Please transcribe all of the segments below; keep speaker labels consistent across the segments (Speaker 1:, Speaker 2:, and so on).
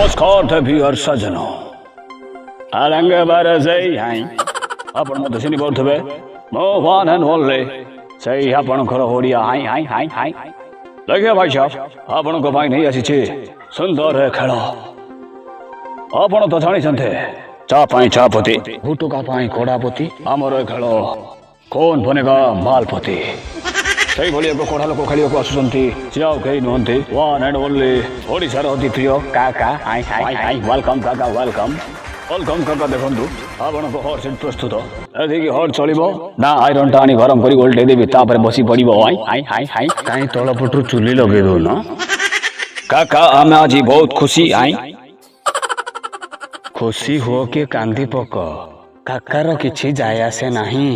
Speaker 1: नमस्कार देवी और सजनो आलंगे बारे सही हाई आपण मत सुनी पड़ुथबे मो वन एंड ओनली सही आपण घर ओडिया हाई हाई हाई हाई लगे भाई साहब आपण को भाई नहीं आसी सुंदर खेल आपण तो जानी छंते चा पाई चापति गुटुका पाई कोड़ापति आमर खेल कौन बनेगा मालपति सही भली एक कोढ़ा लोक खेल आसुँच सियाओ कई नुहति वन एंड ओनली ओडिशार अति प्रिय काका हाई हाई हाई वेलकम काका वेलकम वेलकम काका देखु आपण हट सीट प्रस्तुत एदिक हट चलो ना आईरन टा आनी गरम कर ओल्टे देवी तापर बसी पड़ हाई हाई हाई हाई कहीं तल पटू चुली लगे दौन काका आम आज बहुत खुशी आई खुशी हो के कांदी पक काकार किछि जाय आसे नाही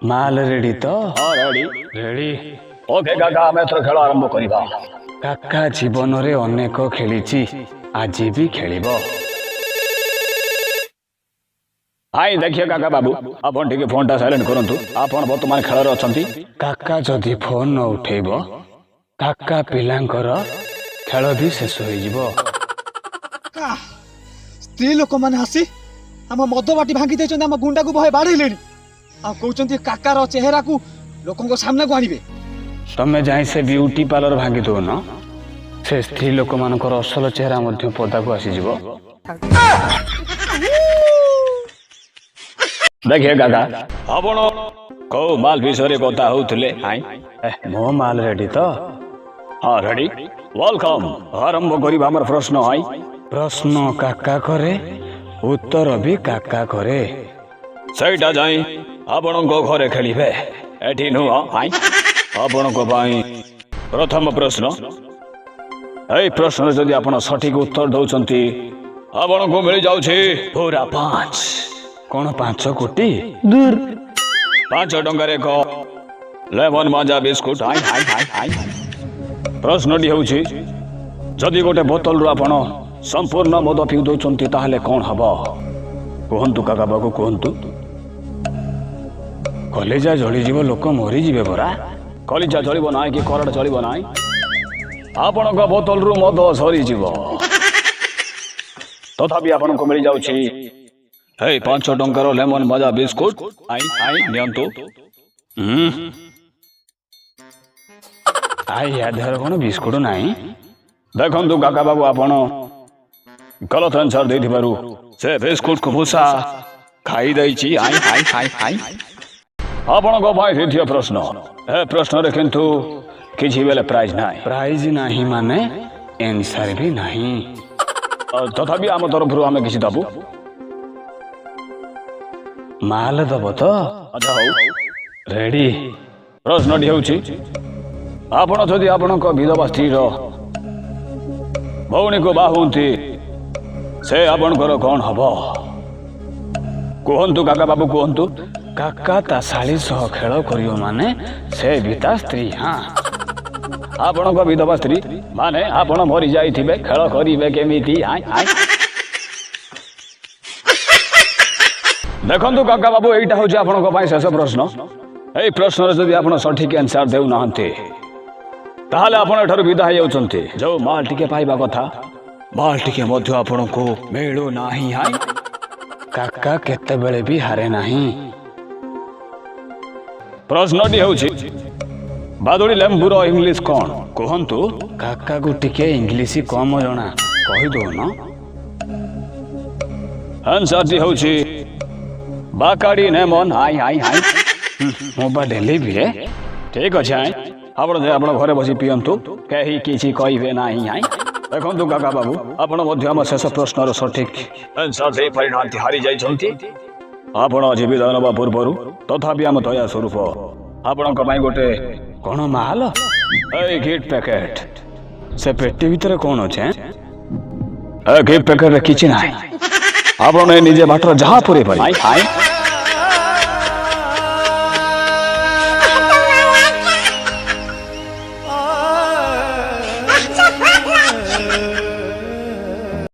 Speaker 1: माल रेडी तो रेडी रेडी ओके काका आम एथर खेल आरंभ करिबा काका जीवन रे अनेक खेलीची आज भी खेलिबो हाई देखिए काका बाबू आपण ठीक फोन टा साइलेंट करंतु आपण वर्तमान खेल रे अछंती काका जदि फोन न उठेबो काका पिलांकर खेल भी शेष हो जिवो
Speaker 2: स्त्री लोक माने आसी हम मद बाटी भांगी देछन हम गुंडा को भय बाड़ेलेनी आ कहउचंती काकार चेहरा को लोकन को सामने को आनिबे
Speaker 1: तमे जाई से ब्यूटी पार्लर भांगी दो न से स्त्री लोक मानकर असल चेहरा मध्य पदा को आसी जिवो देखिए काका आपण को माल विषय कथा होउतले हाई मो माल रेडी तो हां रेडी वेलकम आरंभ करिबा हमर प्रश्न हाई प्रश्न काका करे उत्तर भी काका करे सहीटा जाई आपण को घरे खेलिबे एठी नु हाई आपण को भाई प्रथम प्रश्न ए प्रश्न जदि आपण सठिक उत्तर दउचंती आपण को मिल जाउछि पूरा 5 कौन 5 कोटी दूर 5 टंका रे को लेमन माजा बिस्कुट हाई हाई हाई हाई प्रश्न डी होउछि जदि गोटे बोतल रु आपण संपूर्ण मद पी दउचंती ताहले कोन हबो कहंतु काका बाबू कहंतु कलेजा जली जीव लोक मरी जीवे बरा कलेजा जलिबो ना कि करड़ चलिबो ना आपण को बोतल रु मद सरी जीव तथापि आपण को मिल जाउछि हे 5 टंकार लेमन मजा बिस्कुट आई आई नियंतु आई आधार कोन बिस्कुट नाही देखंतु काका बाबू आपण गलत आंसर दे दिबारु से बिस्कुट को भूसा खाई दैछि आई आई आई आई आपण को भाई द्वितीय प्रश्न ए प्रश्न रे किंतु किछि बेले प्राइज नाही माने आंसर भी नाही तथापि आम तरफ आम किछि दबु माल दब तो अच्छा हो रेडी प्रश्न डी होउछि आपण जदि आपण को विधवा स्त्री रो भौणी को बाहुंती से आपण को कोन हबो कहंतु काका बाबू कहंतु काका ता साली सह खेल करियो माने से बिता स्त्री हां आपण को विधवा स्त्री माने आपण मरि जाइथिबे खेल करिवे केमिति हाय हाय देखंतु काका बाबू एटा होछि आपण को पाई शेष प्रश्न एई प्रश्न रे जदि आपण सठिक आंसर देउ नाहंते ताहाले आपण एठारु विदा होय जाउचंते जो माल टिके पाइबा कथा माल टिके मध्य आपण को मिलु नाही हाय काका केते बेले भी हारे नाही प्रश्न डी होछि बादुड़ी लेंबुर इंग्लिश कौन कहंतु काका को टिके इंग्लिश कम जणा कहि दो न आंसर डी होछि बाकाडी नेमन हाई हाई हाई मोबा डेली भी ठीक अछि हाई आपण जे आपण घरे बसी पियंतु केही किछि कहिबे नाही हाई देखंतु काका बाबू आपण मध्य हम शेष प्रश्न रो सठिक आंसर दे परिणांति हारि जाई छंती आपण जीवित नबा पूर्वरु तथापि आम दया स्वरूप आपण को गोटे कौन माल ए गिफ्ट पैकेट से पेटी भीतर कौन अच्छे गिफ्ट पैकेट किछि नाही आपण निजे बाटर जहा पुरे पाई हाय